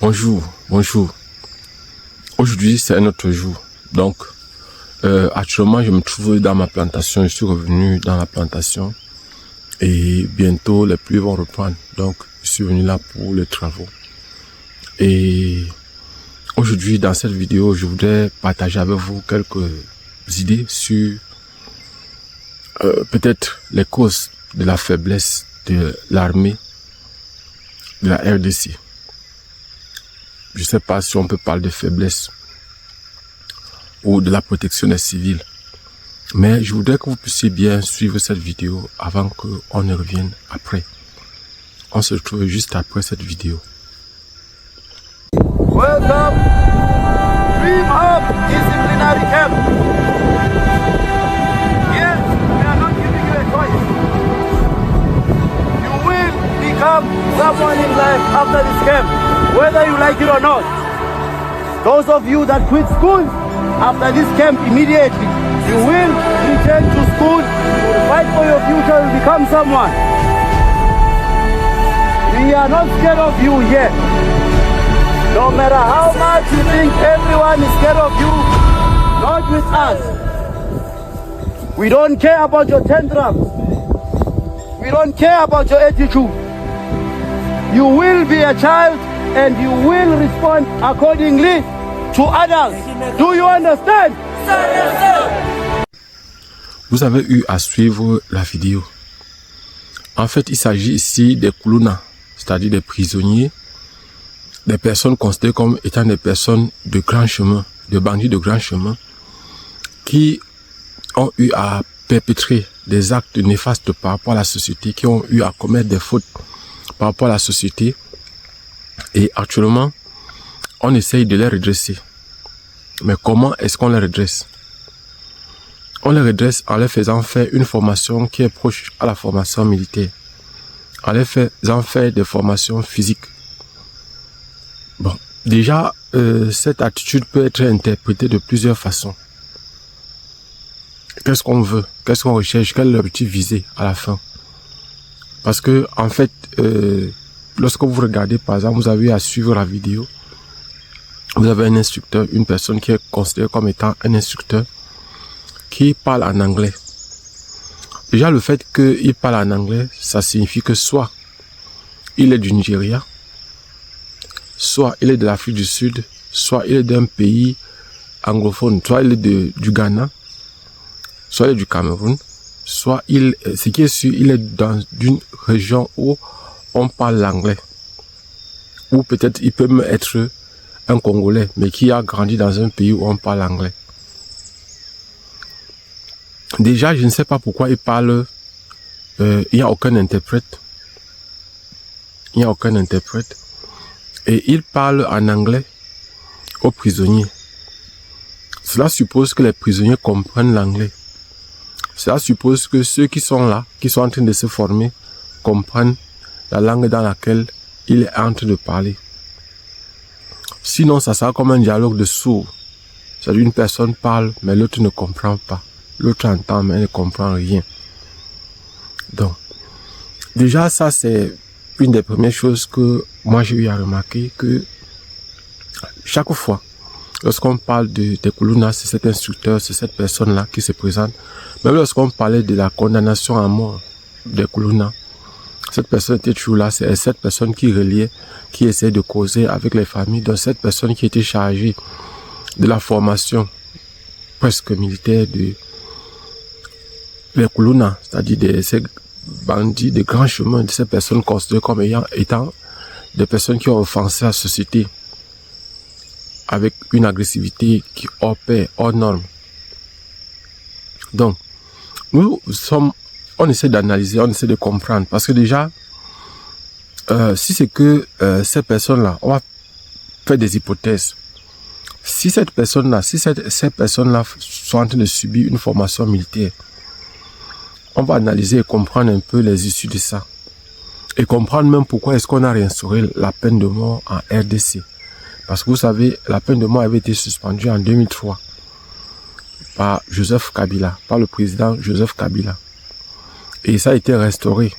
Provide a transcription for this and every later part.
Bonjour. Aujourd'hui, c'est un autre jour. Donc, actuellement, je me trouve dans ma plantation. Je suis revenu dans la plantation. Et bientôt, les pluies vont reprendre. Donc, je suis venu là pour les travaux. Et aujourd'hui, dans cette vidéo, je voudrais partager avec vous quelques idées sur peut-être les causes de la faiblesse de l'armée de la RDC. Je ne sais pas si on peut parler de faiblesse ou de la protection des civils. Mais je voudrais que vous puissiez bien suivre cette vidéo avant qu'on ne revienne après. On se retrouve juste après cette vidéo. Welcome, Dream Hub Disciplinary Camp. Yes, we are not giving you a choice. You will become someone in life after this camp, whether you like it or not. Those of you that quit school after this camp immediately, you will return to school, you will fight for your future, and become someone. We are not scared of you yet. No matter how much you think everyone is scared of you, not with us. We don't care about your tantrums. We don't care about your attitude. You will be a child and you will respond accordingly to adults. Do you understand? Vous avez eu à suivre la vidéo. En fait, il s'agit ici des Kuluna, c'est-à-dire des prisonniers, des personnes considérées comme étant des personnes de grand chemin, de bandits de grand chemin, qui ont eu à perpétrer des actes néfastes par rapport à la société, qui ont eu à commettre des fautes par rapport à la société. Et actuellement, on essaye de les redresser. Mais comment est-ce qu'on les redresse? On les redresse en leur faisant faire une formation qui est proche à la formation militaire, en leur faisant faire des formations physiques. Bon, déjà, cette attitude peut être interprétée de plusieurs façons. Qu'est-ce qu'on veut? Qu'est-ce qu'on recherche? Quel est l'objectif visé à la fin? Parce que, en fait, lorsque vous regardez, par exemple, vous avez à suivre la vidéo, vous avez un instructeur, une personne qui est considérée comme étant un instructeur, qui parle en anglais. Déjà, le fait qu'il parle en anglais, ça signifie que soit il est du Nigeria, soit il est de l'Afrique du Sud, soit il est d'un pays anglophone, soit il est du Ghana, soit il est du Cameroun, soit ce qui est sûr, il est dans une région où on parle l'anglais. Ou peut-être il peut même être un Congolais, mais qui a grandi dans un pays où on parle anglais. Déjà, je ne sais pas pourquoi il parle, il n'y a aucun interprète. Il n'y a aucun interprète. Et il parle en anglais aux prisonniers. Cela suppose que les prisonniers comprennent l'anglais. Cela suppose que ceux qui sont là, qui sont en train de se former, comprennent la langue dans laquelle il est en train de parler. Sinon, ça sera comme un dialogue de sourds. C'est-à-dire une personne parle, mais l'autre ne comprend pas. L'autre entend, mais elle ne comprend rien. Donc, déjà, ça, c'est une des premières choses que moi, j'ai eu à remarquer, que chaque fois, lorsqu'on parle des Kuluna, c'est cet instructeur, c'est cette personne-là qui se présente. Même lorsqu'on parlait de la condamnation à mort des Kuluna, cette personne était toujours là, c'est cette personne qui reliait, qui essayait de causer avec les familles, donc cette personne qui était chargée de la formation presque militaire des Kuluna, c'est-à-dire ces bandits de grand chemin, de ces personnes considérées comme étant des personnes qui ont offensé la société avec une agressivité qui hors pair, hors norme. Donc, on essaie d'analyser, on essaie de comprendre, parce que déjà, si c'est que ces personnes-là, on va faire des hypothèses. Si cette personne-là, ces personnes-là sont en train de subir une formation militaire, on va analyser et comprendre un peu les issues de ça. Et comprendre même pourquoi est-ce qu'on a réinstauré la peine de mort en RDC. Parce que vous savez, la peine de mort avait été suspendue en 2003 par Joseph Kabila, par le président Joseph Kabila. Et ça a été restauré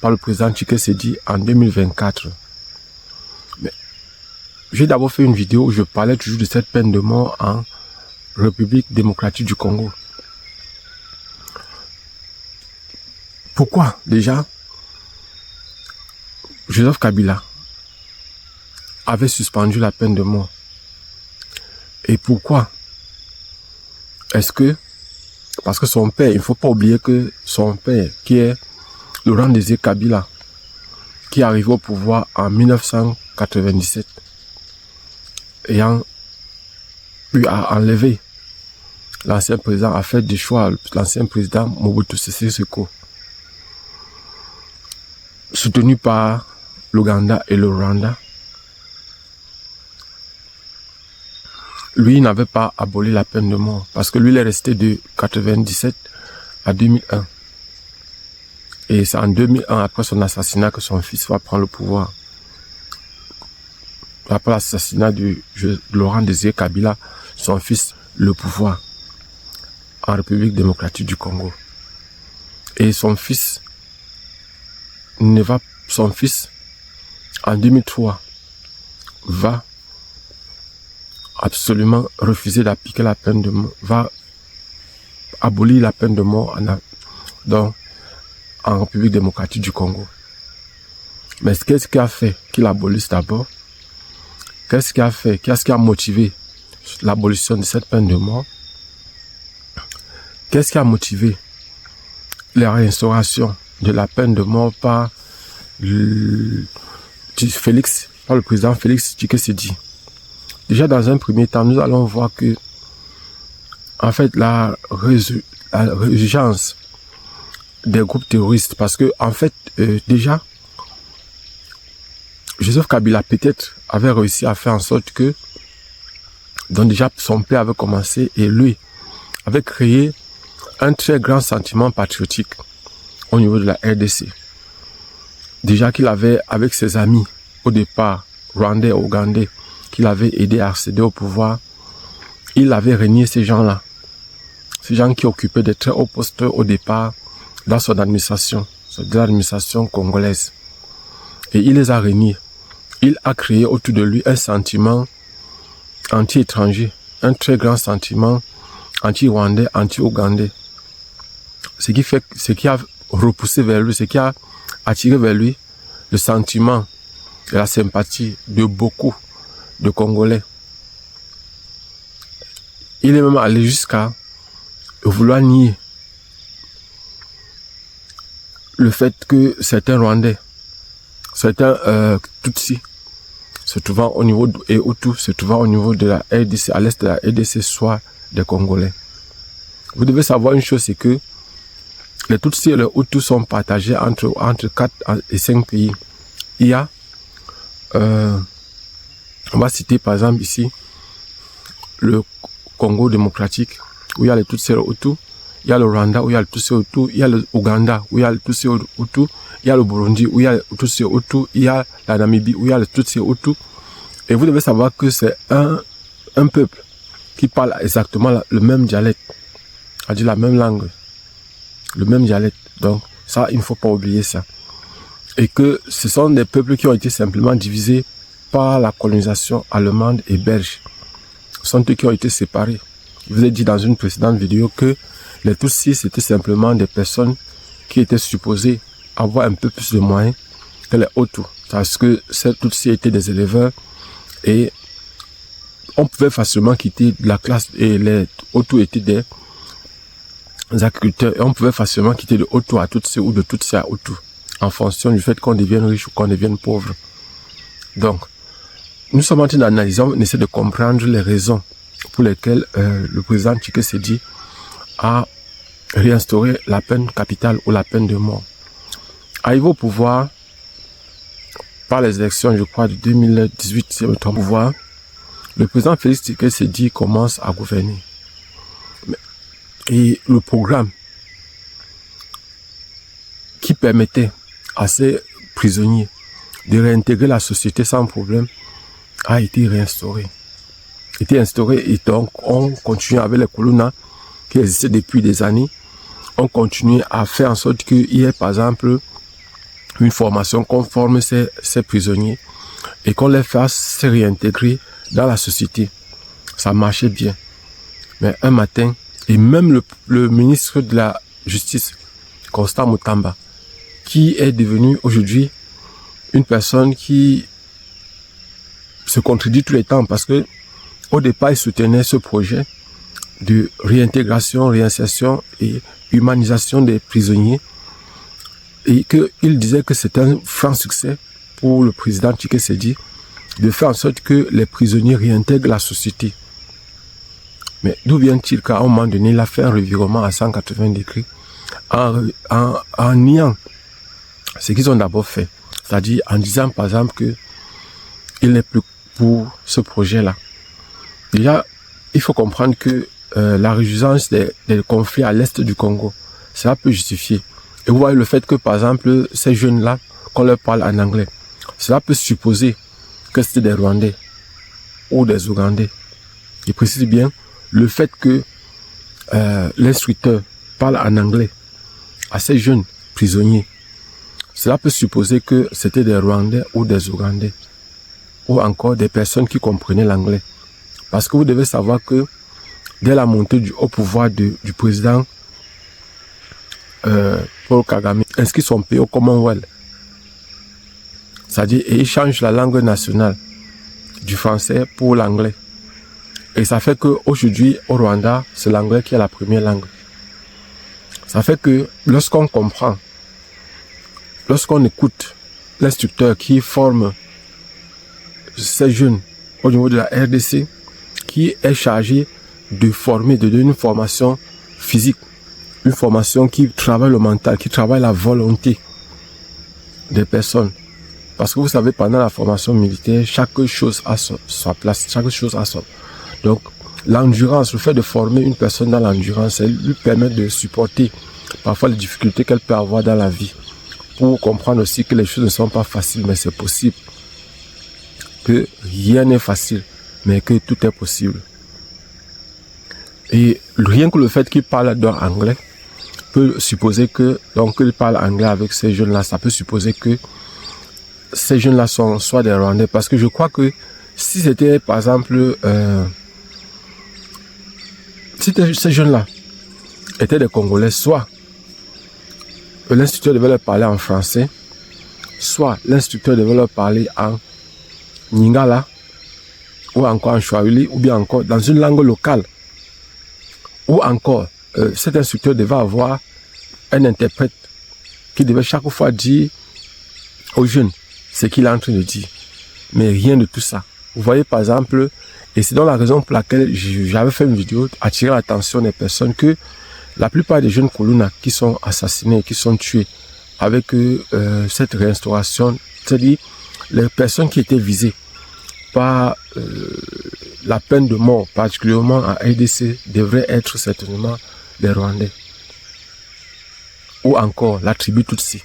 par le président Tshisekedi en 2024. Mais j'ai d'abord fait une vidéo où je parlais toujours de cette peine de mort en République démocratique du Congo. Pourquoi déjà Joseph Kabila avait suspendu la peine de mort? Et pourquoi est-ce que, parce que son père, il ne faut pas oublier que son père, qui est Laurent Désiré Kabila, qui est arrivé au pouvoir en 1997, ayant eu à enlever l'ancien président, a fait des choix, l'ancien président Mobutu Sese Seko, soutenu par l'Ouganda et le Rwanda. Lui n'avait pas aboli la peine de mort parce que lui il est resté de 1997 à 2001. Et c'est en 2001, après son assassinat, que son fils va prendre le pouvoir. Après l'assassinat de Laurent Désiré Kabila, son fils le pouvoir en République démocratique du Congo. Et son fils en 2003 va absolument refuser d'appliquer la peine de mort, va abolir la peine de mort en République démocratique du Congo. Mais qu'est-ce qui a fait qu'il abolisse d'abord? Qu'est-ce qui a motivé l'abolition de cette peine de mort? Qu'est-ce qui a motivé la réinstauration de la peine de mort par le président Félix Tshisekedi? Déjà, dans un premier temps, nous allons voir que, en fait, la résurgence des groupes terroristes, parce que, en fait, déjà, Joseph Kabila peut-être avait réussi à faire en sorte que, donc déjà, son père avait commencé et lui avait créé un très grand sentiment patriotique au niveau de la RDC. Déjà qu'il avait, avec ses amis, au départ, rwandais et ougandais, qu'il avait aidé à accéder au pouvoir, il avait renié ces gens-là. Ces gens qui occupaient des très hauts postes au départ dans son administration, de l'administration congolaise. Et il les a reniés. Il a créé autour de lui un sentiment anti-étranger, un très grand sentiment anti-rwandais, anti-ougandais. Ce qui a repoussé vers lui, ce qui a attiré vers lui le sentiment et la sympathie de beaucoup de Congolais. Il est même allé jusqu'à vouloir nier le fait que certains Rwandais, certains Tutsis, se trouvant au niveau et Hutus, se trouvant au niveau de la RDC, à l'est de la RDC, soient des Congolais. Vous devez savoir une chose, c'est que les Tutsis et les Hutus sont partagés entre 4 et 5 pays. Il y a on va citer par exemple ici le Congo démocratique où il y a les Tutsis et les Hutus, il y a le Rwanda où il y a les Tutsis et les Hutus, il y a le Ouganda où il y a les Tutsis et les Hutus, il y a le Burundi où il y a les Tutsis et les Hutus, il y a la Namibie où il y a les Tutsis et les Hutus. Et vous devez savoir que c'est un peuple qui parle exactement le même dialecte, c'est-à-dire la même langue, le même dialecte. Donc ça, il ne faut pas oublier ça. Et que ce sont des peuples qui ont été simplement divisés par la colonisation allemande et belge. Ce sont eux qui ont été séparés. Je vous ai dit dans une précédente vidéo que les Tutsis, c'était simplement des personnes qui étaient supposées avoir un peu plus de moyens que les Hutus. Parce que ces Tutsis étaient des éleveurs et on pouvait facilement quitter la classe, et les Hutus étaient des agriculteurs, et on pouvait facilement quitter de Hutu à Tutsi ou de Tutsi à Hutu en fonction du fait qu'on devienne riche ou qu'on devienne pauvre. Donc, nous sommes en train d'analyser, on essaie de comprendre les raisons pour lesquelles le président Tshisekedi a réinstauré la peine capitale ou la peine de mort. Arrivé au pouvoir par les élections, je crois, de 2018, si je me trompe, pouvoir, le président Félix Tshisekedi commence à gouverner. Et le programme qui permettait à ces prisonniers de réintégrer la société sans problème a été réinstauré. Et donc on continue avec les Kuluna qui existaient depuis des années. On continue à faire en sorte qu'il y ait par exemple une formation conforme ces prisonniers. et qu'on les fasse se réintégrer dans la société. Ça marchait bien. Mais un matin, et même le ministre de la Justice, Constant Mutamba, qui est devenu aujourd'hui une personne qui se contredit tous les temps parce que au départ, il soutenait ce projet de réintégration, réinsertion et humanisation des prisonniers et qu'il disait que c'était un franc succès pour le président Tshisekedi de faire en sorte que les prisonniers réintègrent la société. Mais d'où vient-il qu'à un moment donné, il a fait un revirement à 180 degrés en niant ce qu'ils ont d'abord fait. C'est-à-dire en disant par exemple que il n'est plus pour ce projet-là. Déjà, il faut comprendre que la résurgence des conflits à l'est du Congo, cela peut justifier. Et vous voyez le fait que par exemple, ces jeunes-là, qu'on leur parle en anglais, cela peut supposer que c'était des Rwandais ou des Ougandais. Il précise bien le fait que l'instructeur parle en anglais à ces jeunes prisonniers. Cela peut supposer que c'était des Rwandais ou des Ougandais ou encore des personnes qui comprenaient l'anglais. Parce que vous devez savoir que dès la montée du haut pouvoir du président Paul Kagame, inscrit son pays au Commonwealth. C'est-à-dire, il change la langue nationale du français pour l'anglais. Et ça fait qu'aujourd'hui, au Rwanda, c'est l'anglais qui est la première langue. Ça fait que lorsqu'on comprend, lorsqu'on écoute l'instructeur qui forme ces jeunes au niveau de la RDC, qui est chargé de former, de donner une formation physique, une formation qui travaille le mental, qui travaille la volonté des personnes. Parce que vous savez, pendant la formation militaire, chaque chose a sa place, chaque chose a son. Donc, l'endurance, le fait de former une personne dans l'endurance, elle lui permet de supporter parfois les difficultés qu'elle peut avoir dans la vie. Pour comprendre aussi que les choses ne sont pas faciles, mais c'est possible. Que rien n'est facile, mais que tout est possible. Et rien que le fait qu'il parle anglais peut supposer que, donc, il parle anglais avec ces jeunes-là, ça peut supposer que ces jeunes-là sont soit des Rwandais. Parce que je crois que si c'était, par exemple, si ces jeunes-là étaient des Congolais, soit l'instructeur devait leur parler en français, soit l'instructeur devait leur parler en Lingala, ou encore en Swahili, ou bien encore dans une langue locale. Ou encore, cet instructeur devait avoir un interprète qui devait chaque fois dire aux jeunes ce qu'il est en train de dire. Mais rien de tout ça. Vous voyez par exemple, et c'est donc la raison pour laquelle j'avais fait une vidéo, attirer l'attention des personnes que la plupart des jeunes Kuluna qui sont assassinés, qui sont tués avec cette réinstauration, c'est-à-dire les personnes qui étaient visées par la peine de mort, particulièrement en RDC, devraient être certainement des Rwandais. Ou encore la tribu Tutsi.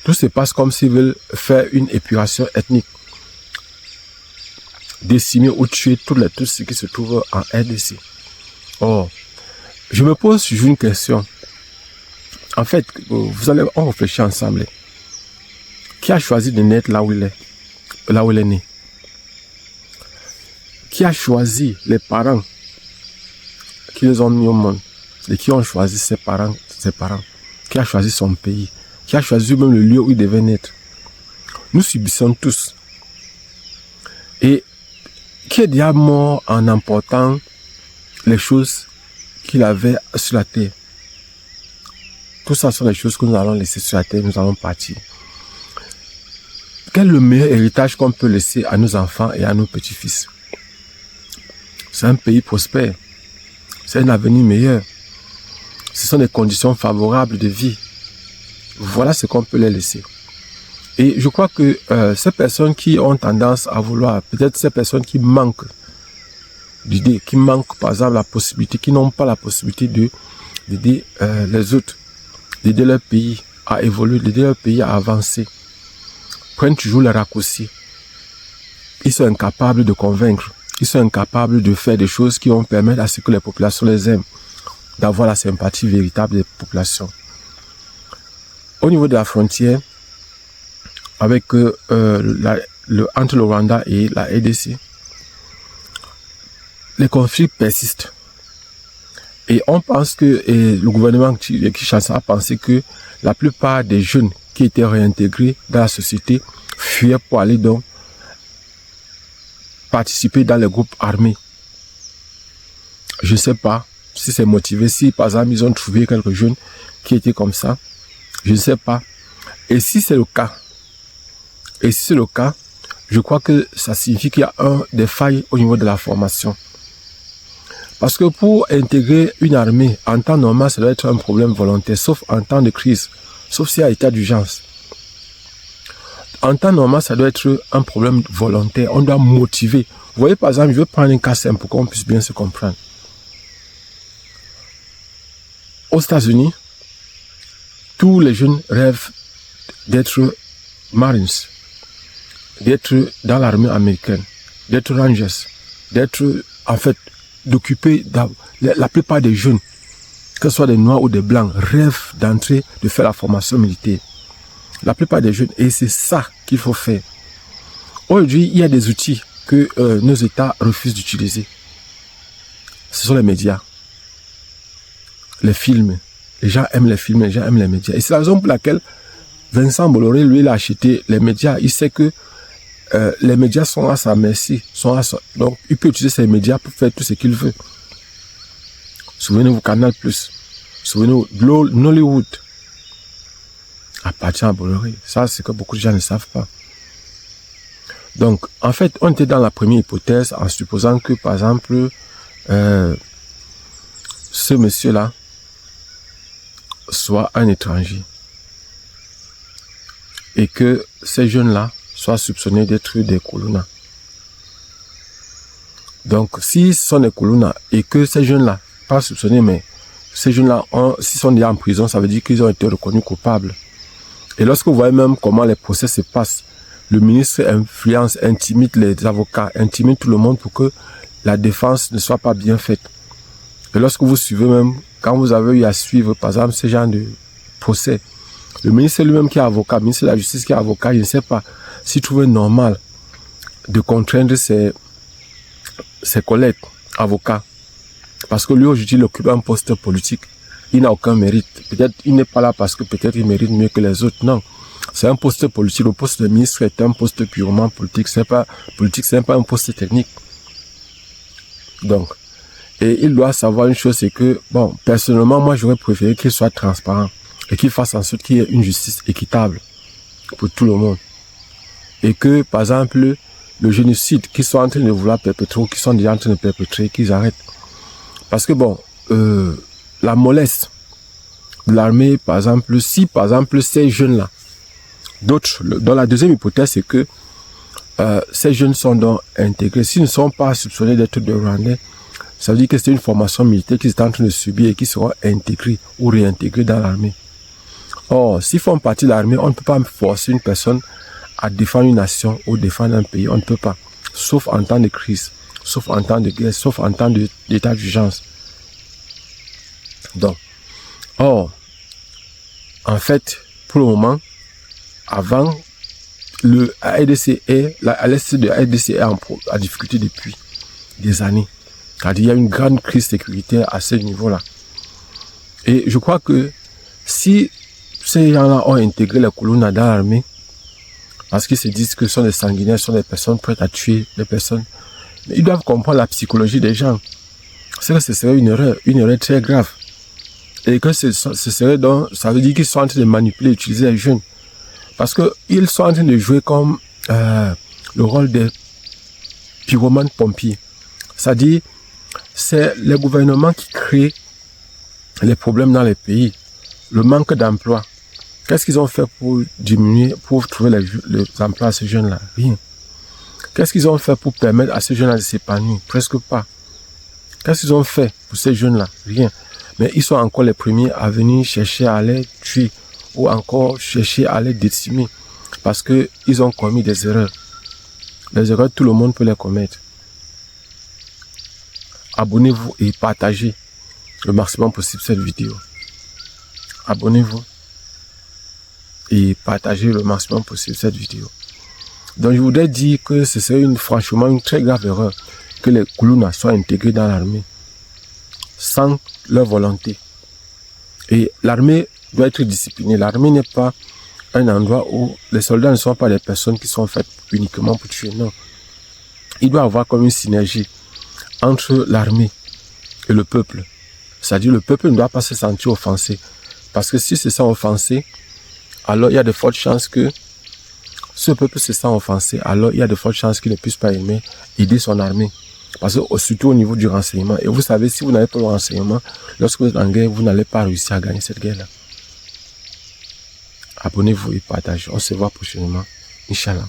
Tout se passe comme s'ils veulent faire une épuration ethnique. Décimer ou tuer tous les Tutsis qui se trouvent en RDC. Or, je me pose toujours une question. En fait, on réfléchit ensemble. Qui a choisi de naître là où il est né? Qui a choisi les parents qui les ont mis au monde? Et qui ont choisi ses parents? Qui a choisi son pays? Qui a choisi même le lieu où il devait naître? Nous subissons tous. Et qui est déjà mort en emportant les choses qu'il avait sur la terre? Tout ça sont les choses que nous allons laisser sur la terre, nous allons partir. Quel est le meilleur héritage qu'on peut laisser à nos enfants et à nos petits-fils? C'est un pays prospère. C'est un avenir meilleur. Ce sont des conditions favorables de vie. Voilà ce qu'on peut les laisser. Et je crois que ces personnes qui ont tendance à vouloir, peut-être ces personnes qui manquent d'idées, qui manquent par exemple la possibilité, qui n'ont pas la possibilité d'aider les autres, d'aider leur pays à évoluer, d'aider leur pays à avancer, prennent toujours les raccourcis. Ils sont incapables de convaincre. Ils sont incapables de faire des choses qui vont permettre à ce que les populations les aiment, d'avoir la sympathie véritable des populations. Au niveau de la frontière, avec entre le Rwanda et la RDC, les conflits persistent. Et on pense que, et le gouvernement Kinshasa a pensé que la plupart des jeunes qui étaient réintégrés dans la société fuyaient pour aller donc participer dans les groupes armés. Je ne sais pas si c'est motivé, si par exemple ils ont trouvé quelques jeunes qui étaient comme ça, je ne sais pas. Et si c'est le cas, je crois que ça signifie qu'il y a des failles au niveau de la formation. Parce que pour intégrer une armée en temps normal, ça doit être un problème volontaire, sauf en temps de crise, sauf s'il y a état d'urgence. En temps normal, ça doit être un problème volontaire. On doit motiver. Vous voyez, par exemple, je veux prendre un cas simple pour qu'on puisse bien se comprendre. Aux États-Unis, tous les jeunes rêvent d'être Marines, d'être dans l'armée américaine, d'être Rangers, d'être, en fait, d'occuper, la plupart des jeunes, que ce soit des noirs ou des blancs, rêvent d'entrer, de faire la formation militaire. La plupart des jeunes, et c'est ça qu'il faut faire. Aujourd'hui, il y a des outils que nos États refusent d'utiliser. Ce sont les médias, les films. Les gens aiment les films, les gens aiment les médias. Et c'est la raison pour laquelle Vincent Bolloré, lui, il a acheté les médias. Il sait que les médias sont à sa merci. Donc, il peut utiliser ces médias pour faire tout ce qu'il veut. Souvenez-vous, Canal+. Souvenez-vous, Nollywood appartient à Bolloré. Ça, c'est que beaucoup de gens ne savent pas. Donc, en fait, on était dans la première hypothèse en supposant que, par exemple, ce monsieur-là soit un étranger. Et que ces jeunes-là soient soupçonnés d'être des Kuluna. Donc, s'ils sont des Kuluna et que ces jeunes-là, pas soupçonnés, mais ces jeunes-là, s'ils sont déjà en prison, ça veut dire qu'ils ont été reconnus coupables. Et lorsque vous voyez même comment les procès se passent, le ministre influence, intimide les avocats, intimide tout le monde pour que la défense ne soit pas bien faite. Et lorsque vous suivez même, quand vous avez eu à suivre, par exemple, ce genre de procès, le ministre lui-même qui est avocat, le ministre de la Justice qui est avocat, il ne sait pas s'il trouve normal de contraindre ses collègues avocats. Parce que lui, aujourd'hui, il occupe un poste politique. Il n'a aucun mérite. Peut-être il n'est pas là parce que peut-être il mérite mieux que les autres. Non. C'est un poste politique. Le poste de ministre est un poste purement politique. C'est pas un poste technique. Donc, et il doit savoir une chose, c'est que, bon, personnellement, moi, j'aurais préféré qu'il soit transparent et qu'il fasse en sorte qu'il y ait une justice équitable pour tout le monde. Et que, par exemple, le génocide qu'ils sont en train de vouloir perpétrer ou qu'ils sont déjà en train de perpétrer, qu'ils arrêtent. Parce que, bon, la mollesse de l'armée, par exemple, si, par exemple, ces jeunes-là, d'autres, dans la deuxième hypothèse, c'est que ces jeunes sont donc intégrés. S'ils ne sont pas soupçonnés d'être de Rwandais, ça veut dire que c'est une formation militaire qu'ils sont en train de subir et qui seront intégrés ou réintégrés dans l'armée. Or, s'ils font partie de l'armée, on ne peut pas forcer une personne à défendre une nation ou défendre un pays. On ne peut pas. Sauf en temps de crise, sauf en temps de guerre, sauf en temps d'état d'urgence. Donc, or, en fait, pour le moment, avant, le ADC à l'est de ADC est en difficulté depuis des années. C'est-à-dire, il y a une grande crise sécuritaire à ce niveau-là. Et je crois que si ces gens-là ont intégré les Kuluna dans l'armée, parce qu'ils se disent que ce sont des sanguinaires, ce sont des personnes prêtes à tuer des personnes, mais ils doivent comprendre la psychologie des gens. C'est que ce serait une erreur très grave. Et que ce serait donc, ça veut dire qu'ils sont en train de manipuler, utiliser les jeunes. Parce qu'ils sont en train de jouer comme le rôle des pyromanes pompiers. C'est-à-dire, c'est le gouvernement qui crée les problèmes dans les pays, le manque d'emploi. Qu'est-ce qu'ils ont fait pour diminuer, pour trouver les emplois à ces jeunes-là? Rien. Qu'est-ce qu'ils ont fait pour permettre à ces jeunes-là de s'épanouir? Presque pas. Qu'est-ce qu'ils ont fait pour ces jeunes-là? Rien. Mais ils sont encore les premiers à venir chercher à les tuer ou encore chercher à les décimer parce qu'ils ont commis des erreurs. Les erreurs, tout le monde peut les commettre. Abonnez-vous et partagez le maximum possible cette vidéo. Abonnez-vous et partagez le maximum possible cette vidéo. Donc je voudrais dire que c'est franchement une très grave erreur que les Koulouna soient intégrés dans l'armée sans leur volonté. Et l'armée doit être disciplinée. L'armée n'est pas un endroit où les soldats ne sont pas des personnes qui sont faites uniquement pour tuer. Non. Il doit y avoir comme une synergie entre l'armée et le peuple. C'est-à-dire le peuple ne doit pas se sentir offensé. Parce que si se sent offensé, alors il y a de fortes chances que ce peuple se sent offensé, alors il y a de fortes chances qu'il ne puisse pas aider son armée. Parce que surtout au niveau du renseignement. Et vous savez, si vous n'avez pas le renseignement, lorsque vous êtes en guerre, vous n'allez pas réussir à gagner cette guerre-là. Abonnez-vous et partagez. On se voit prochainement. Inch'Allah.